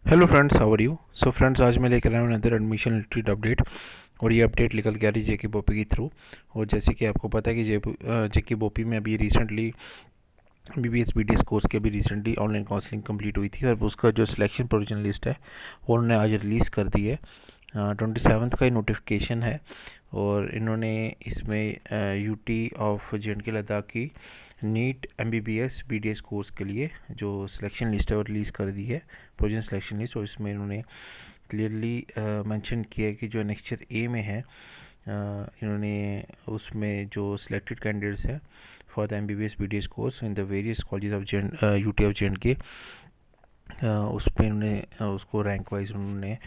Hello friends, how are you. So friends, आज मैं लेकर आया हूँ अनदर एडमिशन रिलेटेड अपडेट। और ये अपडेट निकल के आ रही जेके बोपी के थ्रू। और जैसे कि आपको पता है कि जेके बोपी में अभी रिसेंटली बीबीएस बीडीएस कोर्स के भी रिसेंटली ऑनलाइन काउंसलिंग कंप्लीट हुई थी, और उसका जो सिलेक्शन प्रोविजन लिस्ट है वो उन्होंने आज रिलीज़ कर दी है। 27 का ही नोटिफिकेशन है। और इन्होंने इसमें यूटी ऑफ जे लद्दाख की नीट एमबीबीएस बीडीएस कोर्स के लिए जो सिलेक्शन लिस्ट है वो रिलीज़ कर दी है, प्रोविजन सिलेक्शन लिस्ट। और इसमें इन्होंने क्लियरली मेंशन किया है कि जो नेक्स्ट ईयर ए में है, इन्होंने उसमें जो सिलेक्टेड कैंडिडेट्स हैं for the MBBS BDS course in the various college of UT of J उस पर उन्होंने उसको रैंक वाइज उन्होंने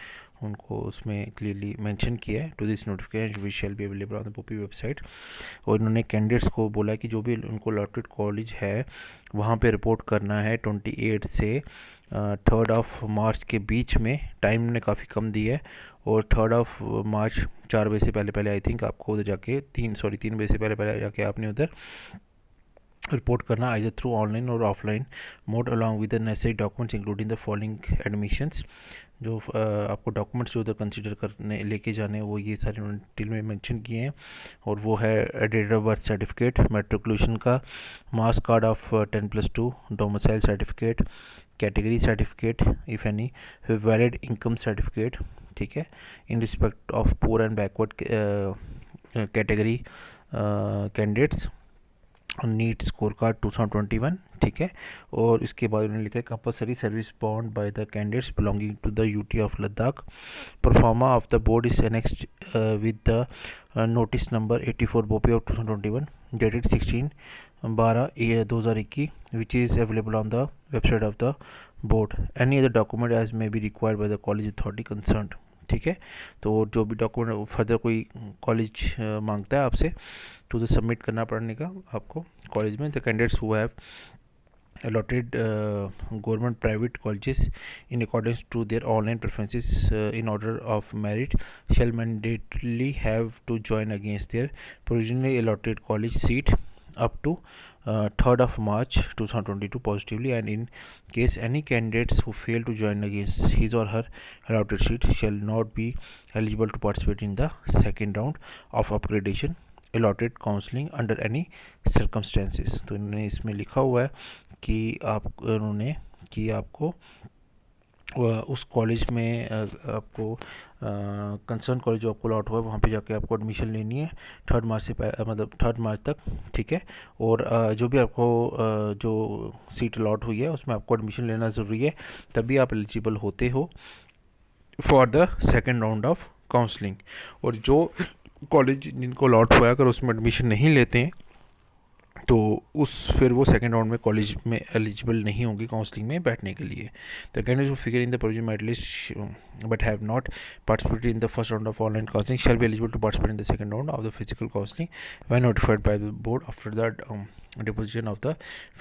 उनको उसमें क्लियरली मेंशन किया है to this notification which shall be available on the BOPEE website. और इन्होंने कैंडिडेट्स को बोला कि जो भी उनको अलॉटेड कॉलेज है वहाँ पे रिपोर्ट करना है 28 से 3 मार्च के बीच में। टाइम ने काफ़ी कम दी है। और 3 मार्च 4 बजे से पहले पहले आई थिंक आपको उधर जाके 3 बजे से पहले पहले जाके आपने उधर रिपोर्ट करना, आइदर थ्रू ऑनलाइन और offline mode along with the necessary documents including the following admissions. जो आपको डॉक्यूमेंट्स जो उधर कंसिडर करने लेके जाने वो ये सारे उन्होंने डिटेल में मेंशन किए हैं। और वो है date of birth certificate, matriculation का, marks card of 10+2, domicile certificate, category certificate if any, फिर वैलिड इनकम सर्टिफिकेट, ठीक है, in respect of poor and backward category candidates, NEET score card 2021, ठीक है। और इसके बाद उन्होंने लिखा है compulsory service bond by the candidates belonging to the UT of Ladakh, proforma of the board is annexed with the notice number 84 Bopi of 2021 dated 16/12/2021 which is available on the website of the board. Any other document as may be required by the college authority concern, ठीक है। तो जो भी document further कोई college मांगता है आपसे तो उसे सबमिट करना पड़ने का आपको कॉलेज में। The candidates who have allotted government private colleges in accordance to their online preferences in order of merit shall mandatorily have to join against their provisionally allotted college seat up to 3rd of March 2022 positively, and in case any candidates who fail to join against his or her allotted seat shall not be eligible to participate in the second round of upgradation allotted counseling under any circumstances। तो इन्होंने इसमें लिखा हुआ है कि उन्होंने कि आपको उस कॉलेज में आपको कंसर्न कॉलेज जो आपको अलॉट हुआ है वहाँ पे जाके आपको एडमिशन लेनी है 3 मार्च से मतलब 3 मार्च तक, ठीक है। और जो भी आपको जो सीट अलॉट हुई है उसमें आपको एडमिशन लेना ज़रूरी है, तभी आप एलिजिबल होते हो for the second round of counselling. और जो कॉलेज जिनको अलॉट हुआ है अगर उसमें एडमिशन नहीं लेते हैं तो फिर वो सेकेंड राउंड में कॉलेज में एलिजिबल नहीं होंगे काउंसलिंग में बैठने के लिए। The candidates who figure in the provision merit list but have not participated in the first round of online counselling shall be eligible to participate in the second round of the physical counselling when notified by the board after the deposition of the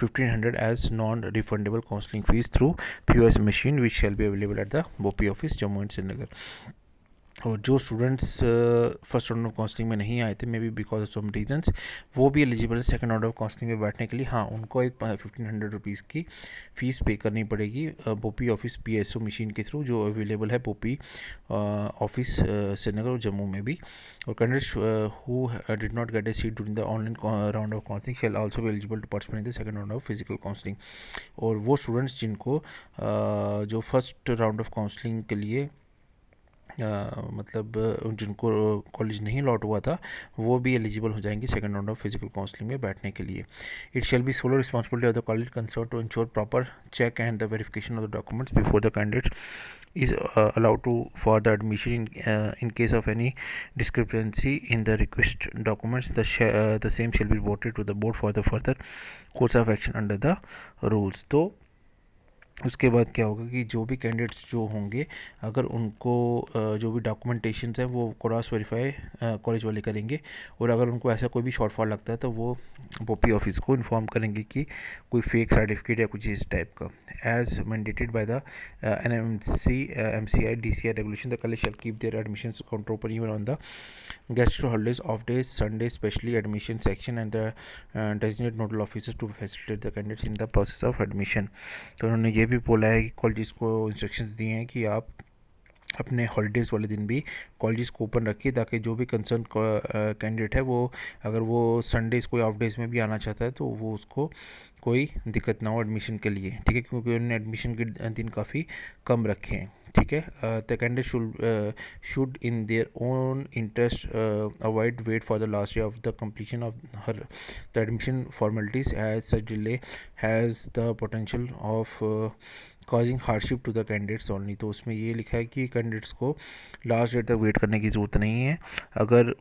1500 as non-refundable counseling fees through POS machine which shall be available at the BOPI office Jammu and Srinagar। और जो students first round of counselling में नहीं आए थे may be because of some reasons, वो भी eligible है second round of counselling में बैठने के लिए। हाँ, उनको एक 1500 रुपीज़ की फ़ीस पे करनी पड़ेगी बोपी ऑफिस PSO मशीन के थ्रू जो अवेलेबल है बोपी ऑफिस श्रीनगर और जम्मू में भी। और candidates who did not get a seat during the online round of counselling shall also be eligible to participate in the second round of physical counselling. और वो students जिनको जो फर्स्ट राउंड ऑफ काउंसलिंग के लिए मतलब जिनको college नहीं allot हुआ था वो भी एलिजिबल हो जाएंगे second round of physical counselling में बैठने के लिए। It shall be sole responsibility of the college concern to ensure proper check and the verification of the documents before the candidate is allowed to for the admission in case of any discrepancy in the request documents the same shall be reported to the board for the further course of action under the rules। तो उसके बाद क्या होगा कि जो भी candidates जो होंगे अगर उनको जो भी डॉक्यूमेंटेशन है वो क्रॉस वेरीफाई कॉलेज वाले करेंगे। और अगर उनको ऐसा कोई भी शॉर्टफॉल लगता है तो वो बोपी ऑफिस को इन्फॉर्म करेंगे कि कोई फेक सर्टिफिकेट या कुछ इस टाइप का as mandated by the MCI DCI regulation. The college shall keep their admission counter open even on the guest holidays of days Sunday specially admission section and the designated nodal officers to facilitate the candidates in the process of admission. तो उन्होंने ये भी बोला है कि colleges को instructions दिए हैं कि आप अपने हॉलीडेज़ वाले दिन भी कॉलेजेस को ओपन रखिए, ताकि जो भी कंसर्न कैंडिडेट है वो अगर वो संडेज़ कोई ऑफ डेज़ में भी आना चाहता है तो वो उसको कोई दिक्कत ना हो एडमिशन के लिए, ठीक है, क्योंकि उन्होंने एडमिशन के दिन काफ़ी कम रखे हैं, ठीक है। The candidate should in their own interest avoid wait for the last day of the completion of her the admission formalities, as such delay has the potential of causing hardship to the candidates only. तो उसमें ये लिखा है कि candidates को last date तक wait करने की ज़रूरत नहीं है। अगर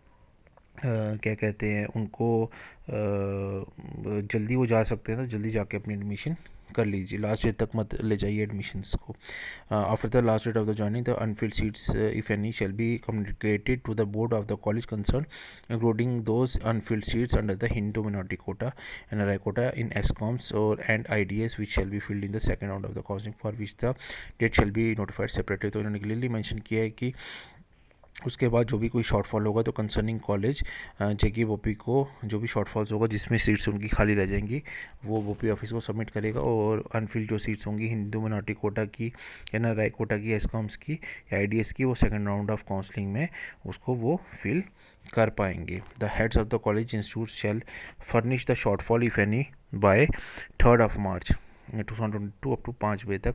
क्या कहते हैं उनको जल्दी वो जा सकते हैं तो जल्दी जाके अपनी एडमिशन कर लीजिए, लास्ट डेट तक मत ले जाइए एडमिशन्स को। After the last date of the joining the unfilled seats if any shall be communicated to the board of the college concern, including those unfilled seats under the Hindu minority quota and NRI quota in एसकॉम्स और and IDS which shall be filled in the second round of the counselling for which the date shall be notified separately. तो इन्होंने clearly mention किया है कि उसके बाद जो भी कोई शॉर्टफॉल होगा तो कंसर्निंग कॉलेज जेके बोपी को जो भी शॉर्टफॉल्स होगा जिसमें सीट्स उनकी खाली रह जाएंगी वो बोपी ऑफिस को सबमिट करेगा, और अनफिल्ड जो सीट्स होंगी हिंदू मिनॉरिटी कोटा की, NRI कोटा की, एसकॉम्स की या IDS की, वो सेकंड राउंड ऑफ काउंसलिंग में उसको वो फिल कर पाएंगे। The heads of the college institute shall furnish the shortfall if any by 3 March 2022 up to 5 बजे तक।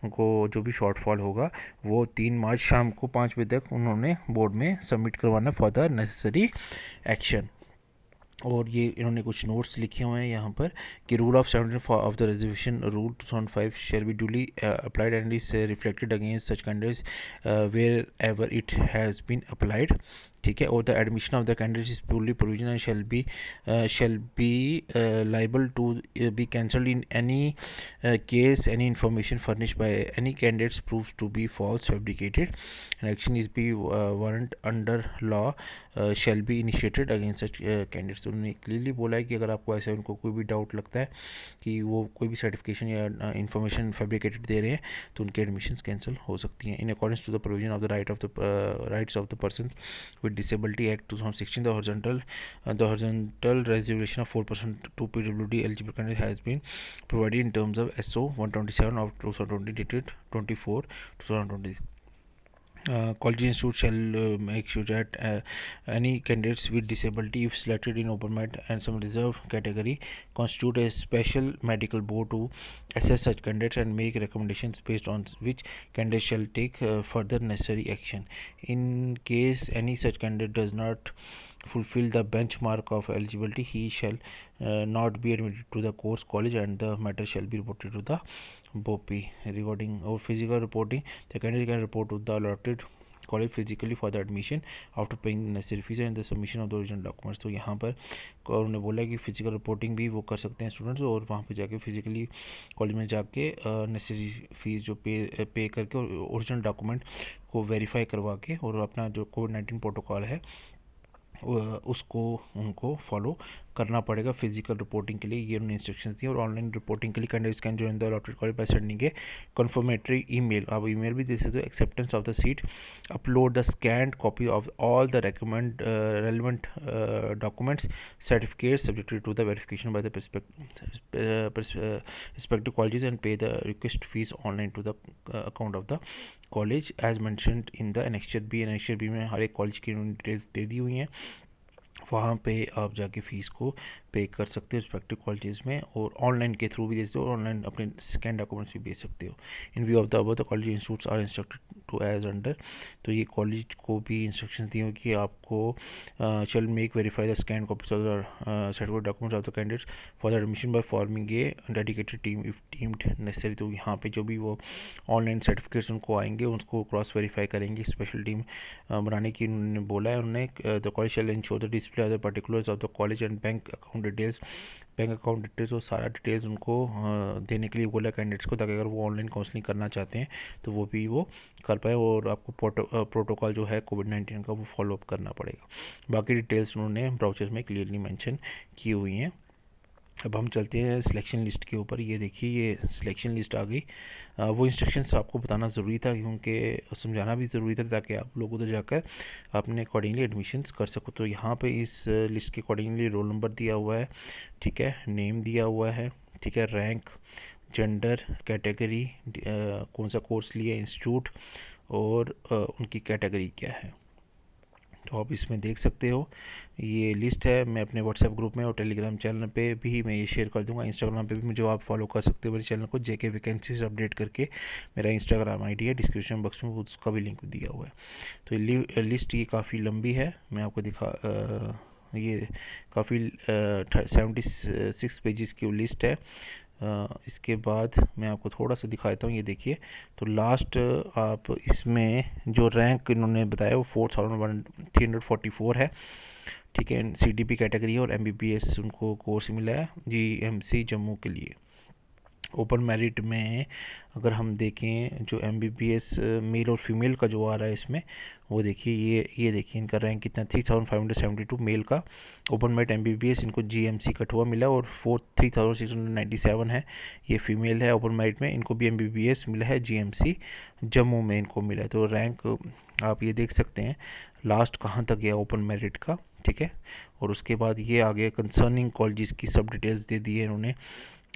उनको जो भी शॉर्टफॉल होगा वो 3 मार्च शाम को 5 बजे तक उन्होंने बोर्ड में सबमिट करवाना फॉर द नेसेसरी एक्शन। और ये इन्होंने कुछ नोट्स लिखे हुए हैं यहाँ पर कि rule of 17 of the reservation rule 2005 shall be duly applied and is reflected against such candidates wherever it has been applied, ठीक है। और the admission of the candidate is purely provisional and shall be liable to be cancelled in any case any information furnished by any candidates proves to be false, fabricated, and action is be warrant under law shall be initiated against such candidates। तो उन्होंने clearly बोला है कि अगर आपको ऐसे उनको कोई भी डाउट लगता है कि वो कोई भी सर्टिफिकेशन या इंफॉर्मेशन फैब्रिकेटेड दे रहे हैं तो उनके एडमिशन्स कैंसिल हो सकती हैं। In accordance to the provision of the rights of the person with disability act 2016 the horizontal reservation of 4% to PWD eligible candidate has been provided in terms of SO 127 of 2020 dated 24/2020। College institute shall make sure that any candidates with disability if selected in open merit and some reserve category constitute a special medical board to assess such candidates and make recommendations based on which candidate shall take further necessary action. In case any such candidate does not fulfill the benchmark of eligibility, he shall not be admitted to the course college and the matter shall be reported to the BOP। Regarding our physical reporting, the candidate can report to the allotted college physically for the admission after paying the necessary fees and the submission of the original documents। तो यहाँ पर उन्होंने बोला कि physical reporting भी वो कर सकते हैं स्टूडेंट्स, और वहाँ पे जाके फिजिकली कॉलेज में जाके नेसेसरी फीस जो पे करके और ओरिजिनल डॉक्यूमेंट को वेरीफाई करवा के और अपना जो कोविड-19 प्रोटोकॉल है उसको उनको फॉलो करना पड़ेगा फिजिकल रिपोर्टिंग के लिए। ये उन्होंने इंस्ट्रक्शंस दी। और ऑनलाइन रिपोर्टिंग के लिए candidates can join the allotted college by sending a confirmatory email. आप ईमेल भी दे सकते हो, acceptance of the seat, upload the scanned copy of all the relevant documents certificate subjected to the verification by the respective colleges and pay the request fees online to the account of the college as mentioned in the annexure B। annexure B में हर एक college की details दे दी हुई हैं, वहाँ पे आप जाके fees को पे कर सकते हो रिस्पेक्टिव कॉलेजेस में, और ऑनलाइन के थ्रू भी दे सकते हो और ऑनलाइन अपने स्कैन डॉक्यूमेंट्स भी भेज सकते हो। In view of the above the college institutes are instructed to as under. तो ये कॉलेज को भी इंस्ट्रक्शन दी हुई कि आपको शैल make verify the scan copies of the certificate documents of the candidates for the admission by forming a dedicated team if deemed necessary. तो यहाँ पे जो भी वो ऑनलाइन सर्टिफिकेट्स उनको आएंगे उसको क्रॉस वेरीफाई करेंगे, स्पेशल टीम बनाने की उन्होंने बोला है। उन्होंने the college shall ensure the display of the particulars of the college and bank account details, bank account details और सारा डिटेल्स उनको देने के लिए बोला कैंडिडेट्स को, ताकि अगर वो ऑनलाइन काउंसलिंग करना चाहते हैं तो वो भी वो कर पाए, और आपको प्रोटोकॉल जो है कोविड-19 का वो फॉलोअप करना पड़ेगा। बाकी डिटेल्स उन्होंने ब्राउचर्स में क्लियरली मेंशन की हुई हैं। अब हम चलते हैं सिलेक्शन लिस्ट के ऊपर। ये देखिए ये सिलेक्शन लिस्ट आ गई। वो इंस्ट्रक्शंस आपको बताना ज़रूरी था क्योंकि समझाना भी ज़रूरी था ताकि आप लोग उधर जाकर अपने अकॉर्डिंगली एडमिशन्स कर सको। तो यहाँ पे इस लिस्ट के अकॉर्डिंगली रोल नंबर दिया हुआ है, ठीक है, नेम दिया हुआ है, ठीक है, रैंक, जेंडर, कैटेगरी, कौन सा कोर्स लिया, इंस्टीट्यूट, और उनकी कैटेगरी क्या है। तो आप इसमें देख सकते हो, ये लिस्ट है। मैं अपने व्हाट्सएप ग्रुप में और टेलीग्राम चैनल पे भी मैं ये शेयर कर दूंगा। इंस्टाग्राम पे भी मुझे आप फॉलो कर सकते हो मेरे चैनल को, जेके वैकेंसीज अपडेट करके मेरा इंस्टाग्राम आईडी है, डिस्क्रिप्शन बॉक्स में उसका भी लिंक दिया हुआ है। तो लिस्ट ये काफ़ी लंबी है, मैं आपको ये काफ़ी 76 पेजेस की लिस्ट है। इसके बाद मैं आपको थोड़ा सा दिखाता हूँ, ये देखिए। तो लास्ट आप इसमें जो रैंक इन्होंने बताया वो 4344 है, ठीक है। CDP कैटेगरी और MBBS उनको कोर्स मिला है GMC जम्मू के लिए। ओपन मेरिट में अगर हम देखें, जो MBBS मेल और फीमेल का जो आ रहा है इसमें, वो देखिए, ये देखिए इनका रैंक कितना, 3572 मेल का। ओपन मेरिट MBBS इनको GMC कठुआ मिला, और 3697 है, ये फीमेल है। ओपन मेरिट में इनको भी MBBS मिला है, GMC जम्मू में इनको मिला है। तो रैंक आप ये देख सकते हैं लास्ट कहाँ तक गया ओपन मेरिट का, ठीक है। और उसके बाद ये आगे कंसर्निंग कॉलेजेस की सब डिटेल्स दे दी है इन्होंने।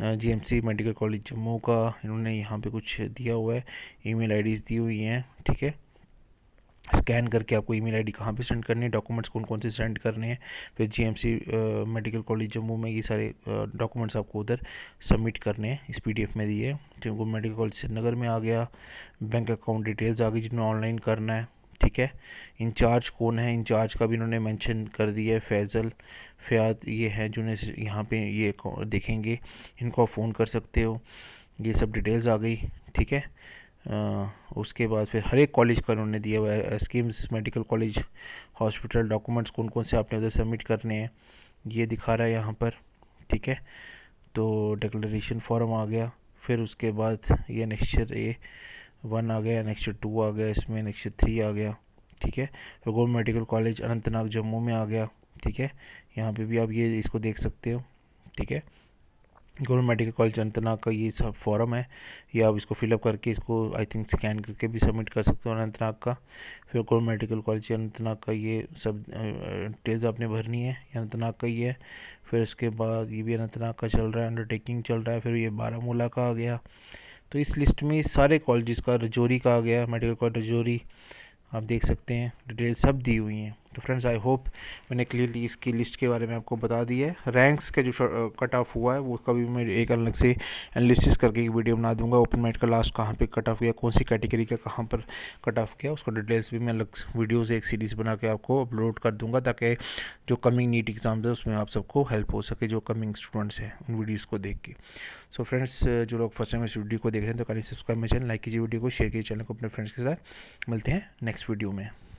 GMC मेडिकल कॉलेज जम्मू का इन्होंने यहाँ पे कुछ दिया हुआ है, ईमेल आईडीज़ दी हुई हैं, ठीक है। स्कैन करके आपको ईमेल आईडी कहाँ पे सेंड करनी है, डॉक्यूमेंट्स कौन कौन से सेंड करने हैं, फिर GMC मेडिकल कॉलेज जम्मू में ये सारे डॉक्यूमेंट्स आपको उधर सबमिट करने हैं, इस PDF में दिए। जिनको मेडिकल कॉलेज श्रीनगर में आ गया, बैंक अकाउंट डिटेल्स आ गई जिन्हें ऑनलाइन करना है, ठीक है। इंचार्ज कौन है, इंचार्ज का भी इन्होंने मेंशन कर दिया है, फैज़ल फ़याद ये है जिन्हें यहाँ पे ये देखेंगे, इनको आप फ़ोन कर सकते हो। ये सब डिटेल्स आ गई, ठीक है। उसके बाद फिर हर एक कॉलेज का उन्होंने दिया हुआ है, schemes medical college hospital, documents कौन कौन से आपने उधर सबमिट करने हैं, ये दिखा रहा है यहाँ पर, ठीक है। तो डिक्लेरेशन फॉर्म आ गया। फिर उसके बाद ये नेक्स्चर A1 आ गया, नेक्स्चर 2 आ गया, इसमें नेक्स्चर 3 आ गया, ठीक है। तो government medical college Anantnag Jammu में आ गया, ठीक है। यहाँ पे भी आप ये इसको देख सकते हो, ठीक है। गवर्नमेंट मेडिकल कॉलेज अनंतनाग का ये सब फॉर्म है, ये आप इसको फिलअप करके इसको आई थिंक स्कैन करके भी सबमिट कर सकते हो अनंतनाग का। फिर गवर्नमेंट मेडिकल कॉलेज अनंतनाग का ये सब डिटेल्स आपने भरनी है, अनंतनाग का ही है। फिर उसके बाद ये भी अनंतनाग का चल रहा है, अंडरटेकिंग चल रहा है। फिर ये बारामूला का आ गया। तो इस लिस्ट में सारे कॉलेजेस का, रजौरी का आ गया, मेडिकल कॉलेज रजौरी, आप देख सकते हैं डिटेल सब दी हुई हैं। तो फ्रेंड्स आई होप मैंने क्लियरली इसकी लिस्ट के बारे में आपको बता दी है। रैंक्स का जो कट ऑफ हुआ है वो कभी मैं एक अलग से एनालिसिस करके एक वीडियो बना दूंगा। ओपन मेरिट का लास्ट कहाँ पे कट ऑफ गया, कौन सी कैटेगरी का कहाँ पर कट ऑफ किया, उसका डिटेल्स भी मैं अलग वीडियोज़ एक सीरीज़ बना के आपको अपलोड कर दूँगा, ताकि जो कमिंग नीट एग्ज़ाम्स है उसमें आप सबको हेल्प हो सके, जो कमिंग स्टूडेंट्स हैं उन वीडियोज़ को देख के। सो फ्रेंड्स, जो लोग फर्स्ट टाइम इस वीडियो को देख रहे हैं तो कल सब्सक्राइब मेरे चैनल, लाइक कीजिए वीडियो को, शेयर कीजिए चैनल को अपने फ्रेंड्स के साथ। मिलते हैं नेक्स्ट वीडियो में।